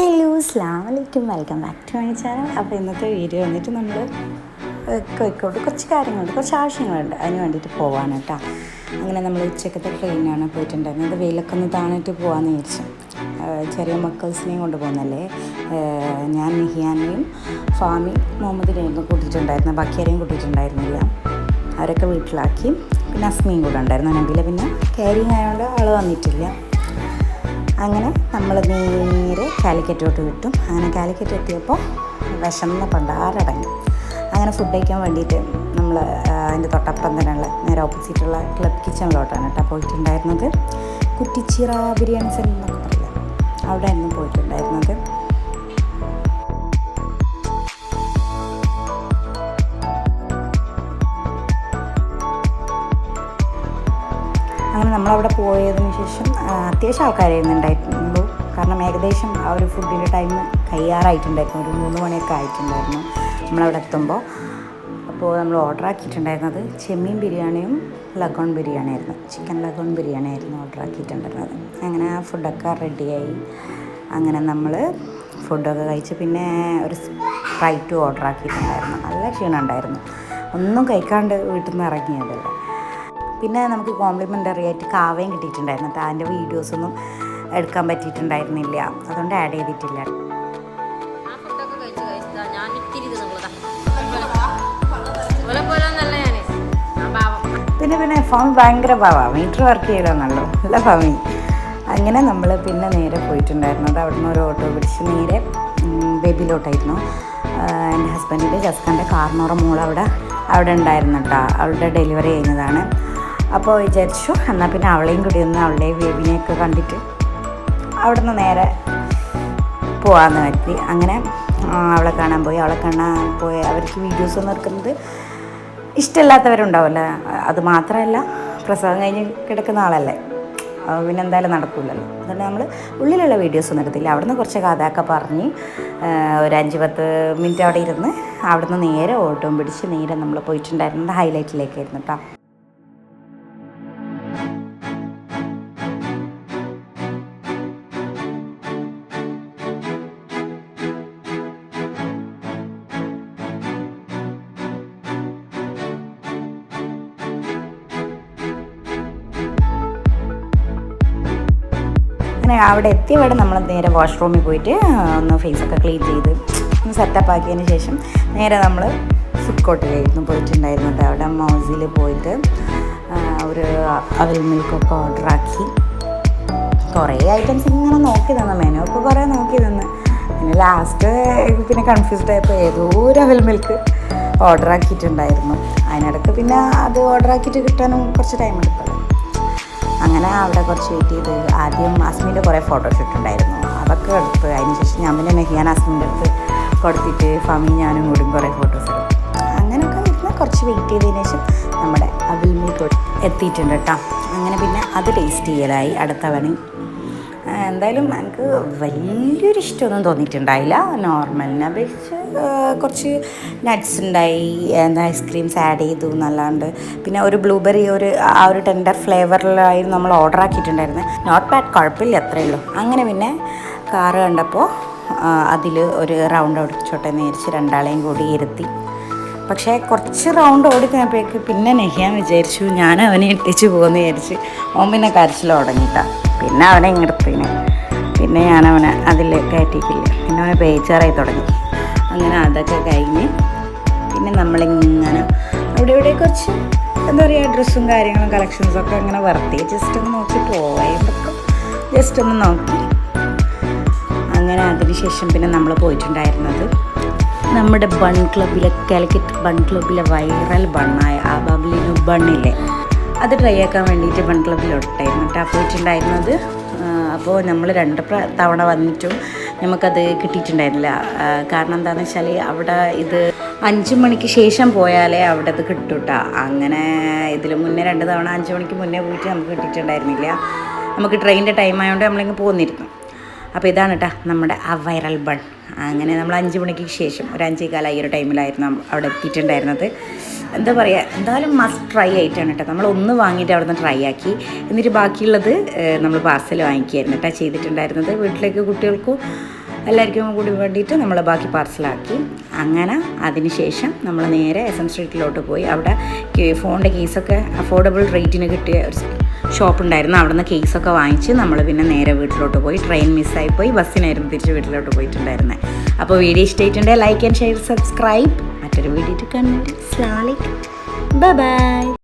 Hello അസ്സലാമു അലൈക്കും, welcome back to my channel. അപ്പോൾ ഇന്നത്തെ വീഡിയോ വന്നിട്ട് നമ്മൾ കോഴിക്കോട് കുറച്ച് കാര്യങ്ങളുണ്ട്, കുറച്ച് ആവശ്യങ്ങളുണ്ട്, അതിന് വേണ്ടിയിട്ട് പോകാൻ കേട്ടോ. അങ്ങനെ നമ്മൾ ഉച്ചക്കത്തെ ട്രെയിനാണ് പോയിട്ടുണ്ടായിരുന്നത്. വെയിലൊക്കെ ഒന്ന് താണിട്ട് പോകാമെന്ന് വിചാരിച്ചു. ചെറിയ മക്കൾസിനെയും കൊണ്ട് പോകുന്നല്ലേ. ഞാൻ നിഹിയാനെയും ഫാമി മുഹമ്മദിനെയും കൂട്ടിയിട്ടുണ്ടായിരുന്നു, ബാക്കിയാരെയും കൂട്ടിയിട്ടുണ്ടായിരുന്നില്ല. അവരൊക്കെ വീട്ടിലാക്കി. പിന്നെ അസ്മിയും കൂടെ ഉണ്ടായിരുന്നു. നബില പിന്നെ കാരിങ് ആയതുകൊണ്ട് ആൾ വന്നിട്ടില്ല. അങ്ങനെ നമ്മൾ നേരെ കാലിക്കറ്റോട്ട് വിട്ടു. അങ്ങനെ കാലിക്കറ്റ് എത്തിയപ്പോൾ വിശന്ന പണ്ടാരടങ്ങി. അങ്ങനെ ഫുഡ് കഴിക്കാൻ വേണ്ടിയിട്ട് നമ്മൾ അതിൻ്റെ തൊട്ടപ്പുറം തന്നെയുള്ള നേരെ ഓപ്പോസിറ്റുള്ള ക്ലബ് കിച്ചണിലോട്ടാണ് കേട്ടോ പോയിട്ടുണ്ടായിരുന്നത്. കുറ്റിച്ചിറ ബിരിയാണി സെൻ്റർ എന്നൊക്കെ പറയാം, അവിടെ ആയിരുന്നു പോയിട്ടുണ്ടായിരുന്നത്. അങ്ങനെ നമ്മളവിടെ പോയതിന് ശേഷം അത്യാവശ്യം ആൾക്കാരായിരുന്നു ഉണ്ടായിട്ടുള്ളൂ. കാരണം ഏകദേശം ആ ഒരു ഫുഡിൻ്റെ ടൈം കഴിയാറായിട്ടുണ്ടായിരുന്നു. ഒരു 3 മണിയൊക്കെ ആയിട്ടുണ്ടായിരുന്നു നമ്മളവിടെ എത്തുമ്പോൾ. അപ്പോൾ നമ്മൾ ഓർഡർ ആക്കിയിട്ടുണ്ടായിരുന്നത് ചെമ്മീൻ ബിരിയാണിയും ലഗോൺ ബിരിയാണിയായിരുന്നു. ചിക്കൻ ലഗോൺ ബിരിയാണിയായിരുന്നു ഓർഡർ ആക്കിയിട്ടുണ്ടായിരുന്നത്. അങ്ങനെ ആ ഫുഡൊക്കെ റെഡിയായി. അങ്ങനെ നമ്മൾ ഫുഡൊക്കെ കഴിച്ച് പിന്നെ ഒരു സ്പ്രൈറ്റും ഓർഡർ ആക്കിയിട്ടുണ്ടായിരുന്നു. നല്ല ക്ഷീണം ഉണ്ടായിരുന്നു, ഒന്നും കഴിക്കാണ്ട് വീട്ടിൽ നിന്ന് ഇറങ്ങിയതല്ല. പിന്നെ നമുക്ക് കോംപ്ലിമെൻ്ററി ആയിട്ട് കാവയും കിട്ടിയിട്ടുണ്ടായിരുന്നു. അതിൻ്റെ വീഡിയോസൊന്നും എടുക്കാൻ പറ്റിയിട്ടുണ്ടായിരുന്നില്ല, അതുകൊണ്ട് ആഡ് ചെയ്തിട്ടില്ല. പിന്നെ ഫാമി ഭയങ്കര പാവാണ്, മീറ്റർ വർക്ക് ചെയ്യണമെന്നല്ലോ, നല്ല ഫാമി. അങ്ങനെ നമ്മൾ പിന്നെ നേരെ പോയിട്ടുണ്ടായിരുന്നത് അവിടുന്ന് ഒരു ഓട്ടോ പിടിച്ച് നേരെ ബേബിയിലോട്ടായിരുന്നു. എൻ്റെ ഹസ്ബൻഡിൻ്റെ ജസ്കൻ്റെ കാർന്നോറ മോൾ അവിടെ ഉണ്ടായിരുന്നു കേട്ടോ. അവളുടെ ഡെലിവറി കഴിഞ്ഞതാണ്. അപ്പോൾ വിചാരിച്ചു എന്നാൽ പിന്നെ അവളെയും കൂടി ഒന്ന് അവളുടെയും ബേബിനെയൊക്കെ കണ്ടിട്ട് അവിടെ നിന്ന് നേരെ പോകാമെന്ന് പറ്റി. അങ്ങനെ അവളെ കാണാൻ പോയി. അവർക്ക് വീഡിയോസ് ഒന്നും എടുക്കുന്നത് ഇഷ്ടമില്ലാത്തവരുണ്ടാവില്ല. അത് മാത്രമല്ല, പ്രസവം കഴിഞ്ഞ് കിടക്കുന്ന ആളല്ലേ, പിന്നെ എന്തായാലും നടക്കില്ലല്ലോ. അതുകൊണ്ട് നമ്മൾ ഉള്ളിലുള്ള വീഡിയോസ് ഒന്നും എടുത്തില്ല. അവിടെ നിന്ന് കുറച്ച് കഥയൊക്കെ പറഞ്ഞ് ഒരു 5-10 മിനിറ്റ് അവിടെ ഇരുന്ന് അവിടെ നിന്ന് നേരെ ഓട്ടവും പിടിച്ച് നേരെ നമ്മൾ പോയിട്ടുണ്ടായിരുന്നത് ഹൈലൈറ്റിലേക്കായിരുന്നു കേട്ടോ. അങ്ങനെ അവിടെ എത്തിയവിടെ നമ്മൾ നേരെ വാഷ്റൂമിൽ പോയിട്ട് ഒന്ന് ഫേസൊക്കെ ക്ലീൻ ചെയ്ത് ഒന്ന് സെറ്റപ്പ് ആക്കിയതിന് ശേഷം നേരെ നമ്മൾ ഫുഡ് കോർട്ടിലായിരുന്നു പോയിട്ടുണ്ടായിരുന്നത്. അവിടെ മൗസിൽ പോയിട്ട് ഒരു അവൽ മിൽക്കൊക്കെ ഓർഡറാക്കി. കുറേ ഐറ്റംസ് ഇങ്ങനെ നോക്കി നിന്ന്, മെനു ഒക്കെ കുറേ നോക്കി നിന്ന്. പിന്നെ ലാസ്റ്റ് പിന്നെ കൺഫ്യൂസ്ഡ് ആയപ്പോൾ ഏതോ ഒരു അവൽ മിൽക്ക് ഓർഡറാക്കിയിട്ടുണ്ടായിരുന്നു. അതിനിടയ്ക്ക് പിന്നെ അത് ഓർഡറാക്കിയിട്ട് കിട്ടാനും കുറച്ച് ടൈം എടുക്കുമല്ലോ. അങ്ങനെ അവിടെ കുറച്ച് വെയിറ്റ് ചെയ്ത് ആദ്യം അസ്മിൻ്റെ കുറേ ഫോട്ടോഷൂട്ട് ഉണ്ടായിരുന്നു, അതൊക്കെ എടുത്ത് അതിന് ശേഷം ഞാൻ പിന്നെ നെഹിയാൻ അസ്മിൻ്റെ അടുത്ത് കൊടുത്തിട്ട് ഫാമി ഞാനും കൂടി കുറേ ഫോട്ടോസ് എടുത്തു. അങ്ങനെയൊക്കെ ഇരുന്ന് കുറച്ച് വെയിറ്റ് ചെയ്തതിന് ശേഷം നമ്മുടെ അവൽ മിൽക്ക് എത്തിയിട്ടുണ്ട് കേട്ടോ. അങ്ങനെ പിന്നെ അത് ടേസ്റ്റ് ചെയ്യലായി അടുത്ത പണി. എന്തായാലും എനിക്ക് വലിയൊരു ഇഷ്ടമൊന്നും തോന്നിയിട്ടുണ്ടായില്ല. നോർമലിനെ അപേക്ഷിച്ച് കുറച്ച് നട്ട്സ് ഉണ്ടായി, ഐസ്ക്രീംസ് ആഡ് ചെയ്തു എന്നല്ലാണ്ട്. പിന്നെ ഒരു ബ്ലൂബെറി ആ ഒരു ടെൻഡർ ഫ്ലേവറിലായിരുന്നു നമ്മൾ ഓർഡർ ആക്കിയിട്ടുണ്ടായിരുന്നത്. നോട്ട് ബാഡ്, കുഴപ്പമില്ല, അത്രയേ ഉള്ളൂ. അങ്ങനെ പിന്നെ കാറ് കണ്ടപ്പോൾ അതിൽ ഒരു റൗണ്ട് ഓടിച്ചോട്ടെ എന്ന് വിചാരിച്ച് രണ്ടാളെയും കൂടി ഇരുത്തി. പക്ഷേ കുറച്ച് റൗണ്ട് ഓടിക്കുന്നപ്പോഴേക്ക് പിന്നെ നെഹിയാൻ വിചാരിച്ചു ഞാൻ അവനെ ഇട്ടിച്ച് പോകുമെന്ന് വിചാരിച്ച് ഓൻ പിന്നെ കരച്ചിൽ തുടങ്ങിയിട്ടാണ്. പിന്നെ അവനെ ഇങ്ങെടുത്തിന്, പിന്നെ ഞാനവനെ അതിൽ കയറ്റിക്കില്ല. പിന്നെ അവനെ ബേജാറായി തുടങ്ങി. അങ്ങനെ അതൊക്കെ കഴിഞ്ഞ് പിന്നെ നമ്മളിങ്ങനെ അവിടെ കുറച്ച് എന്താ പറയുക ഡ്രസ്സും കാര്യങ്ങളും കളക്ഷൻസൊക്കെ ഇങ്ങനെ വെറുതെ ജസ്റ്റ് ഒന്ന് നോക്കി പോയതൊക്കെ ജസ്റ്റ് ഒന്ന് നോക്കി. അങ്ങനെ അതിനുശേഷം പിന്നെ നമ്മൾ പോയിട്ടുണ്ടായിരുന്നത് നമ്മുടെ ബൺ ക്ലബിലെ, കാലിക്കറ്റ് ബൺ ക്ലബിലെ വൈറൽ ബണ്ണായ ആ ബബ്ലിനു ബണ്ണില്ലേ, അത് ട്രൈ ആക്കാൻ വേണ്ടിയിട്ട് ബൺ ക്ലബിലോട്ടായിരുന്നു കേട്ടോ പോയിട്ടുണ്ടായിരുന്നത്. അപ്പോൾ നമ്മൾ 2 തവണ വന്നിട്ടും നമുക്കത് കിട്ടിയിട്ടുണ്ടായിരുന്നില്ല. കാരണം എന്താണെന്ന് വെച്ചാൽ അവിടെ ഇത് 5 മണിക്ക് ശേഷം പോയാലേ അവിടെ അത് കിട്ടും കേട്ടോ. അങ്ങനെ ഇതിൽ മുന്നേ 2 തവണ 5 മണിക്ക് മുന്നേ പോയിട്ട് നമുക്ക് കിട്ടിയിട്ടുണ്ടായിരുന്നില്ല. നമുക്ക് ട്രെയിനിൻ്റെ ടൈം ആയതുകൊണ്ട് നമ്മളിങ്ങ് പോന്നിരുന്നു. അപ്പോൾ ഇതാണ് കേട്ടോ നമ്മുടെ ആ വൈറൽ ബൺ. അങ്ങനെ നമ്മൾ 5 മണിക്ക് ശേഷം ഒരു 5:15 ഈ ഒരു ടൈമിലായിരുന്നു അവിടെ എത്തിയിട്ടുണ്ടായിരുന്നത്. എന്താ പറയുക, എന്തായാലും മസ്റ്റ് ട്രൈ ആയിട്ടാണ് കേട്ടോ. നമ്മൾ ഒന്ന് വാങ്ങിയിട്ട് അവിടെ നിന്ന് ട്രൈ ആക്കി, എന്നിട്ട് ബാക്കിയുള്ളത് നമ്മൾ പാർസൽ വാങ്ങിക്കുകയായിരുന്നു കേട്ടോ ചെയ്തിട്ടുണ്ടായിരുന്നത്. വീട്ടിലേക്ക് കുട്ടികൾക്കും എല്ലാവർക്കും കൂടി വേണ്ടിയിട്ട് നമ്മൾ ബാക്കി പാർസലാക്കി. അങ്ങനെ അതിന് ശേഷം നമ്മൾ നേരെ SM സ്ട്രീറ്റിലോട്ട് പോയി. അവിടെ ഫോണിൻ്റെ കേസൊക്കെ അഫോർഡബിൾ റേറ്റിന് കിട്ടിയ ഒരു ഷോപ്പ് ഉണ്ടായിരുന്നു. അവിടെ നിന്ന് കേസൊക്കെ വാങ്ങിച്ച് നമ്മൾ പിന്നെ നേരെ വീട്ടിലോട്ട് പോയി. ട്രെയിൻ മിസ്സായിപ്പോയി, ബസ്സിനായിരുന്നു തിരിച്ച് വീട്ടിലോട്ട് പോയിട്ടുണ്ടായിരുന്നത്. അപ്പോൾ വീഡിയോ ഇഷ്ടമായിട്ടുണ്ടെങ്കിൽ ലൈക്ക് ആൻഡ് ഷെയർ, സബ്സ്ക്രൈബ്. മറ്റൊരു വീഡിയോ കണ്ടിട്ട് അസ്സലാമു അലൈക്കും, ബൈ ബൈ.